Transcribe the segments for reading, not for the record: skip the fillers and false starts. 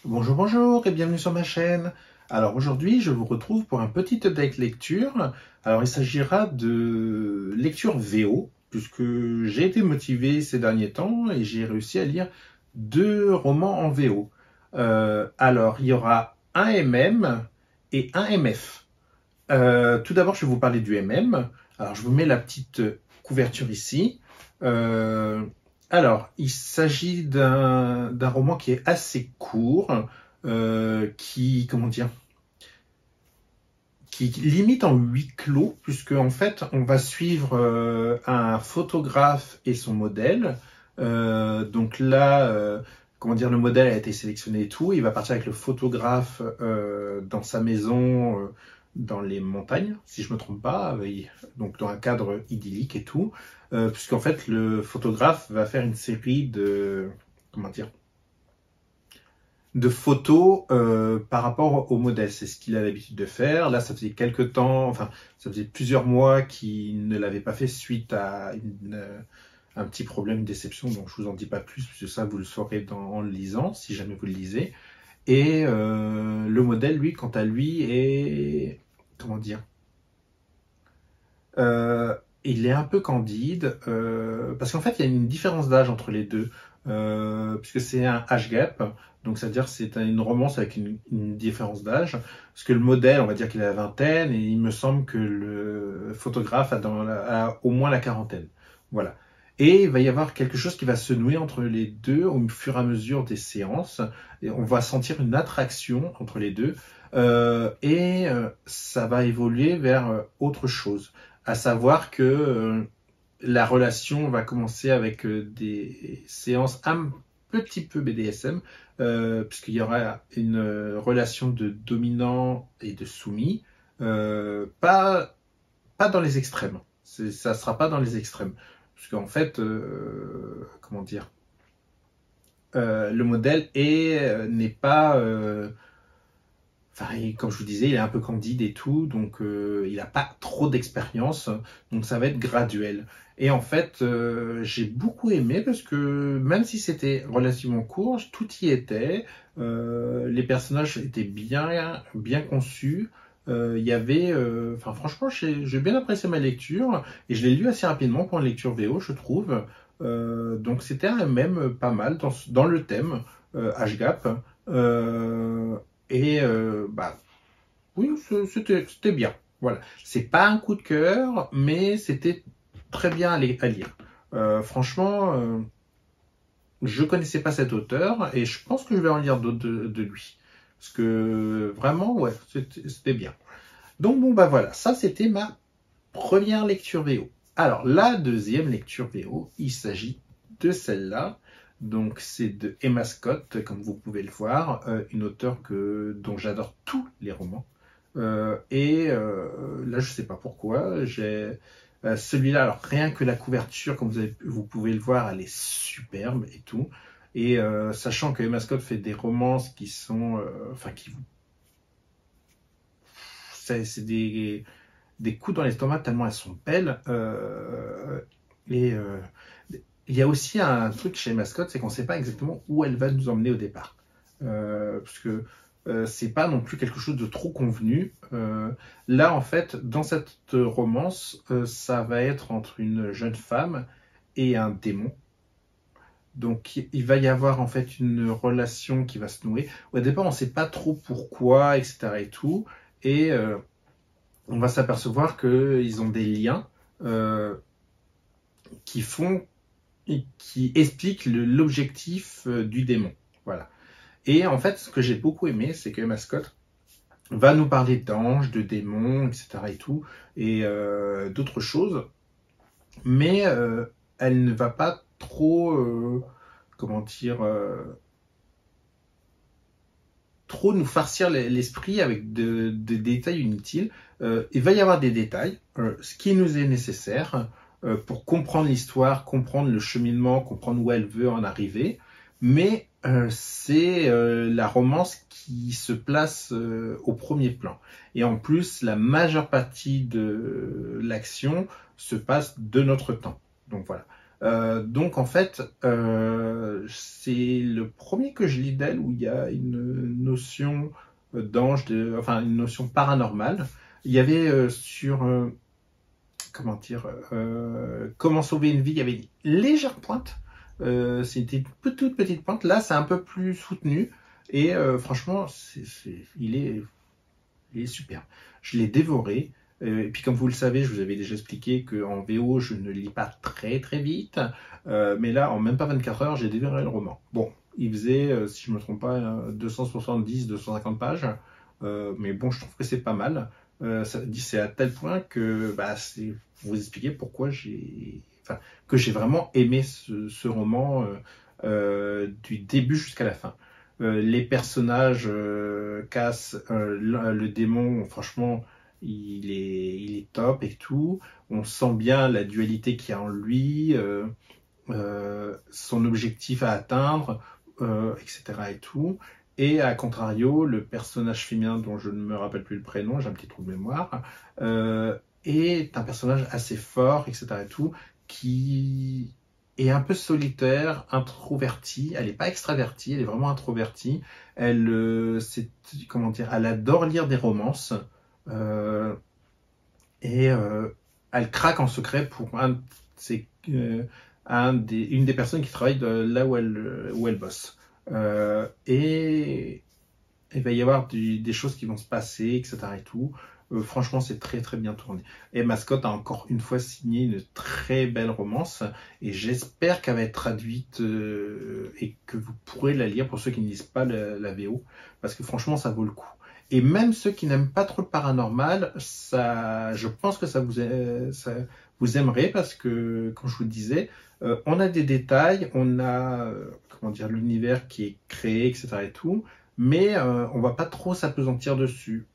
Bonjour, bonjour et bienvenue sur ma chaîne. Alors aujourd'hui, je vous retrouve pour un petit update lecture. Alors il s'agira de lecture VO, puisque j'ai été motivé ces derniers temps et j'ai réussi à lire 2 romans en VO. Alors il y aura un MM et un MF. Tout d'abord, je vais vous parler du MM. Alors je vous mets la petite couverture ici. Euh, alors, il s'agit d'un roman qui est assez court, comment dire, qui limite en huis clos, puisque en fait, on va suivre un photographe et son modèle. Donc là, comment dire, le modèle a été sélectionné et tout. Il va partir avec le photographe dans sa maison, dans les montagnes, si je me trompe pas, donc dans un cadre idyllique et tout, puisqu'en fait, le photographe va faire une série de, comment dire, de photos par rapport au modèle. C'est ce qu'il a l'habitude de faire. Là, ça faisait quelques temps, enfin, ça faisait plusieurs mois qu'il ne l'avait pas fait suite à un petit problème, une déception. Donc, je vous en dis pas plus, puisque ça, vous le saurez en le lisant, si jamais vous le lisez. Et le modèle, lui, quant à lui, est, comment dire, euh, il est un peu candide, parce qu'en fait, il y a une différence d'âge entre les deux, puisque c'est un age gap, donc c'est-à-dire c'est une romance avec une différence d'âge, parce que le modèle, on va dire qu'il a la vingtaine, et il me semble que le photographe a au moins la quarantaine. Voilà. Et il va y avoir quelque chose qui va se nouer entre les deux au fur et à mesure des séances, et on va sentir une attraction entre les deux, ça va évoluer vers autre chose, à savoir que la relation va commencer avec des séances un petit peu BDSM, puisqu'il y aura une relation de dominant et de soumis, pas dans les extrêmes. Ça sera pas dans les extrêmes. Parce qu'en fait, comment dire, le modèle n'est pas enfin, comme je vous disais, il est un peu candide et tout, donc il n'a pas trop d'expérience, donc ça va être graduel. Et en fait, j'ai beaucoup aimé parce que même si c'était relativement court, tout y était. Les personnages étaient bien conçus. Il y avait, enfin franchement, j'ai bien apprécié ma lecture et je l'ai lu assez rapidement pour une lecture VO, je trouve. Donc c'était même pas mal dans le thème Age Gap. Bah, oui, c'était bien. Voilà. C'est pas un coup de cœur, mais c'était très bien à lire. Franchement, je connaissais pas cet auteur et je pense que je vais en lire d'autres de lui. Parce que vraiment, ouais, c'était bien. Donc bon, bah voilà, ça c'était ma première lecture VO. Alors, la deuxième lecture VO, il s'agit de celle-là. Donc, c'est de Emma Scott, comme vous pouvez le voir, une auteure dont j'adore tous les romans. Là, je sais pas pourquoi, j'ai celui-là, alors rien que la couverture, comme vous pouvez le voir, elle est superbe et tout. Et sachant que Emma Scott fait des romances qui sont, enfin, c'est des coups dans l'estomac tellement elles sont belles. Et il y a aussi un truc chez Mascotte, c'est qu'on ne sait pas exactement où elle va nous emmener au départ. Parce que c'est pas non plus quelque chose de trop convenu. Là, en fait, dans cette romance, ça va être entre une jeune femme et un démon. Donc, il va y avoir en fait une relation qui va se nouer. Au départ, on ne sait pas trop pourquoi, etc. et tout. Et on va s'apercevoir qu'ils ont des liens qui font, qui expliquent l'objectif du démon. Voilà. Et en fait, ce que j'ai beaucoup aimé, c'est que Emma Scott va nous parler d'anges, de démons, etc. et tout, et d'autres choses, mais elle ne va pas trop, comment dire, trop nous farcir l'esprit avec de détails inutiles. Il va y avoir des détails, ce qui nous est nécessaire pour comprendre l'histoire, comprendre le cheminement, comprendre où elle veut en arriver. Mais c'est la romance qui se place au premier plan. Et en plus, la majeure partie de l'action se passe de notre temps. Donc voilà. Donc en fait, c'est le premier que je lis d'elle où il y a une notion d'ange, enfin une notion paranormale. Il y avait sur comment dire, comment sauver une vie, il y avait une légère pointe. C'était une toute petite pointe. Là, c'est un peu plus soutenu et franchement, il est super. Je l'ai dévoré. Et puis comme vous le savez, je vous avais déjà expliqué qu'en VO, je ne lis pas très très vite. Mais là, en même pas 24 heures, j'ai dévoré le roman. Bon, il faisait, si je ne me trompe pas, 270-250 pages. Mais bon, je trouve que c'est pas mal. C'est à tel point que c'est pour vous expliquer pourquoi que j'ai vraiment aimé ce roman du début jusqu'à la fin. Les personnages, Cass, le démon, franchement, il est top et tout. On sent bien la dualité qu'il y a en lui, son objectif à atteindre, etc. et tout. Et à contrario, le personnage féminin dont je ne me rappelle plus le prénom, j'ai un petit trou de mémoire, est un personnage assez fort, etc. et tout, qui est un peu solitaire, introvertie. Elle n'est pas extravertie, elle est vraiment introvertie. Comment dire, elle adore lire des romances euh, et elle craque en secret pour une des personnes qui travaille là où elle bosse. Et il va y avoir des choses qui vont se passer, etc. et tout. Franchement, c'est très très bien tourné. Et Mascot a encore une fois signé une très belle romance et j'espère qu'elle va être traduite et que vous pourrez la lire pour ceux qui ne lisent pas la VO parce que franchement, ça vaut le coup. Et même ceux qui n'aiment pas trop le paranormal, je pense que ça vous aimerez parce que, comme je vous le disais, on a des détails, on a comment dire l'univers qui est créé, etc. et tout, mais on va pas trop s'apesantir dessus.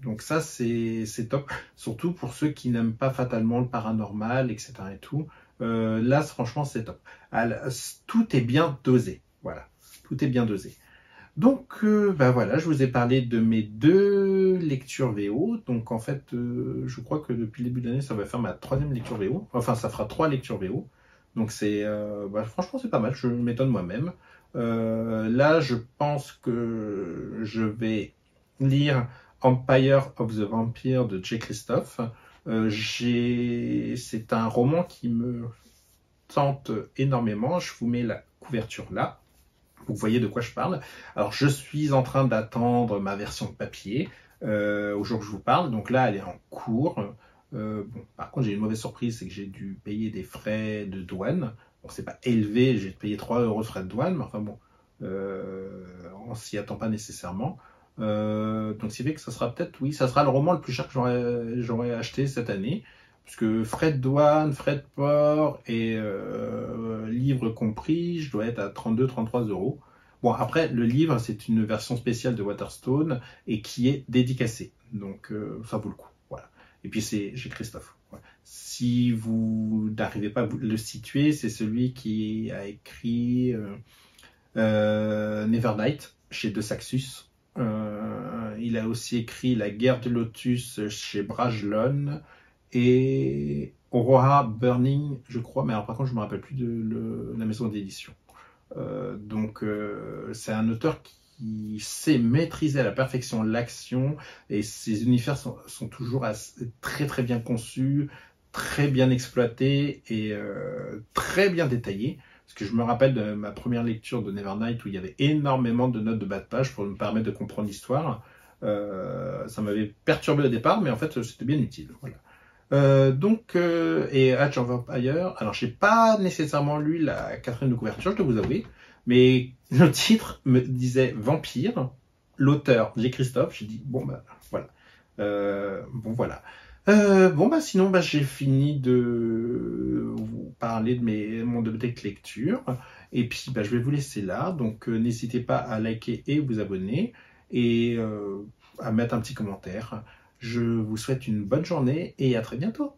Donc ça, c'est top, surtout pour ceux qui n'aiment pas fatalement le paranormal, etc. et tout. Là, franchement, c'est top. Tout est bien dosé. Voilà, tout est bien dosé. Donc, voilà, je vous ai parlé de mes 2 lectures VO. Donc, en fait, je crois que depuis le début de l'année, ça va faire ma 3e lecture VO. Enfin, ça fera 3 lectures VO. Donc, franchement, c'est pas mal. Je m'étonne moi-même. Là, je pense que je vais lire Empire of the Vampire de J. Christophe. C'est un roman qui me tente énormément. Je vous mets la couverture là. Vous voyez de quoi je parle. Alors, je suis en train d'attendre ma version papier au jour où je vous parle. Donc là, elle est en cours. Par contre, j'ai une mauvaise surprise, c'est que j'ai dû payer des frais de douane. Bon, c'est pas élevé, j'ai payé 3 € de frais de douane, mais enfin bon, on s'y attend pas nécessairement. Donc, c'est vrai que ça sera peut-être, oui, ça sera le roman le plus cher que j'aurais acheté cette année. Puisque frais de douane, frais de port et livre compris, je dois être à 32-33 €. Bon, après, le livre, c'est une version spéciale de Waterstone et qui est dédicacée. Donc, ça vaut le coup. Voilà. Et puis, c'est chez Christophe. Voilà. Si vous n'arrivez pas à le situer, c'est celui qui a écrit Nevernight chez De Saxus. Il a aussi écrit La guerre de Lotus chez Bragelonne et Aurora Burning, je crois, mais alors par contre je ne me rappelle plus de la maison d'édition. Donc c'est un auteur qui sait maîtriser à la perfection l'action et ses univers sont toujours très très bien conçus, très bien exploités et très bien détaillés. Parce que je me rappelle de ma première lecture de Nevernight où il y avait énormément de notes de bas de page pour me permettre de comprendre l'histoire. Ça m'avait perturbé au départ, mais en fait c'était bien utile. Voilà. Et Age of Empire, alors j'ai pas nécessairement lu la 4e de couverture, je dois vous avouer, mais le titre me disait Vampire, l'auteur J. Christophe, j'ai dit bon bah voilà. Voilà. Sinon j'ai fini de vous parler de mon bibliothèque lecture, et puis je vais vous laisser là, donc n'hésitez pas à liker et vous abonner, et à mettre un petit commentaire. Je vous souhaite une bonne journée et à très bientôt.